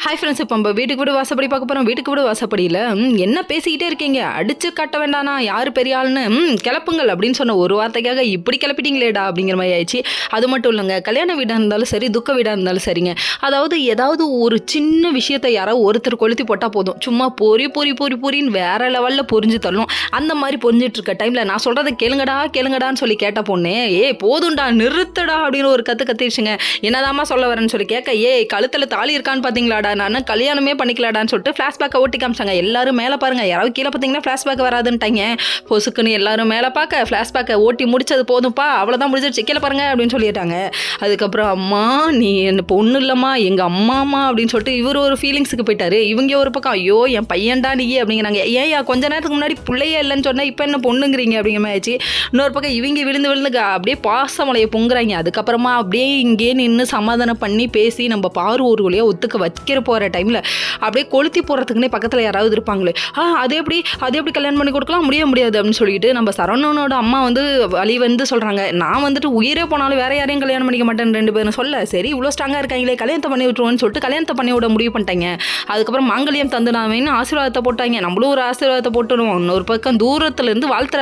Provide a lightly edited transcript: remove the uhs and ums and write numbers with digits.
Hi friends, இப்போ நம்ம வீட்டுக்கு வீடு வாசப்படி பார்க்க போகிறோம். வீட்டுக்கு வீடு வாசப்படியில் என்ன பேசிக்கிட்டே இருக்கீங்க, அடிச்சு காட்ட வேண்டானா யார் பெரிய ஆள்னு கிளப்புங்கள் அப்படின்னு சொன்ன ஒரு வார்த்தைக்காக இப்படி கிளப்பிட்டீங்களேடா அப்படிங்கிற மாதிரி ஆயிடுச்சு. அது மட்டும் இல்லைங்க, கல்யாண வீடாக இருந்தாலும் சரி, துக்க வீடாக இருந்தாலும் சரிங்க, அதாவது ஏதாவது ஒரு சின்ன விஷயத்தை யாராவது ஒருத்தர் கொளுத்தி போட்டால் போதும், சும்மா பொறின்னு வேற லெவலில் பொரிஞ்சு தரணும். அந்த மாதிரி பொரிஞ்சிட்டு இருக்க டைமில் நான் சொல்கிறத கேளுங்கடான்னு சொல்லி கேட்ட பொண்ணு, போதும்டா நிறுத்துடா அப்படின்னு ஒரு கத்திடுச்சுங்க. என்னதாம்மா சொல்ல வரேன்னு சொல்லி கேட்க, கழுத்தில் தாலி இருக்கான்னு பார்த்தீங்களாடா, நான் கல்யாணமே பண்ணிக்கலாடான்னு சொல்லிட்டு ஃப்ளாஷ்பேக்கை ஓட்டி காமிச்சாங்க. எல்லாரும் மேலே பாருங்க, யாராவது கீழே பார்த்தீங்கன்னா ஃப்ளாஷ்பேக் வராதுன்ட்டாங்க. பொசுக்குன்னு எல்லாரும் மேலே பார்க்க ஃப்ளாஷ்பேக்கை ஓட்டி முடிச்சது போதும்ப்பா, அவ்வளோதான் முடிஞ்சிருச்சு, கீழே பாருங்க அப்படின்னு சொல்லிட்டாங்க. அதுக்கப்புறம் அம்மா நீ என்ன பொண்ணு இல்லைம்மா, எங்கள் அம்மாம்மா அப்படின்னு சொல்லிட்டு இவர் ஒரு ஃபீலிங்ஸுக்கு போயிட்டாரு. இவங்க ஒரு பக்கம் ஐயோ என் பையன்டா நீ அப்படிங்கிறாங்க. கொஞ்ச நேரத்துக்கு முன்னாடி பிள்ளையே இல்லைன்னு சொன்னால் இப்போ என்ன பொண்ணுங்கிறீங்க அப்படிங்கிற மாதிரி ஆச்சு. இன்னொரு பக்கம் இவங்க விழுந்து அப்படியே பாசமலையை பொங்குறாங்க. அதுக்கப்புறமா அப்படியே இங்கே நின்று சமாதானம் பண்ணி பேசி நம்ம பாரு ஒரு வழியாக ஒத்துக்க வைக்கிற போகிற டைமில் அப்படியே கொளுத்தி போடுறதுக்குன்னே பக்கத்தில் யாராவது இருப்பாங்களே, அது எப்படி கல்யாணம் பண்ணி கொடுக்கலாம், முடியாது அப்படின்னு சொல்லிட்டு நம்ம சரவணனோட அம்மா வழி சொல்கிறாங்க, நான் உயிரே போனாலும் வேற யாரையும் கல்யாணம் பண்ணிக்க மாட்டேன்னு 2 பேரும் சொல்ல, சரி இவ்வளோ ஸ்ட்ராங்காக இருக்காங்களே கல்யாணத்தை பண்ணி விட்டுருவோன்னு சொல்லிட்டு கல்யாணத்தை பண்ணி விட முடிவு பண்ணிட்டாங்க. அதுக்கப்புறம் மாங்கல்யம் தந்து நாமேன்னு ஆசீர்வாதத்தை போட்டாங்க. நம்மளும் ஒரு ஆசீர்வாதத்தை போட்டுருவோம். இன்னொரு பக்கம் தூரத்துலேருந்து வாழ்த்துற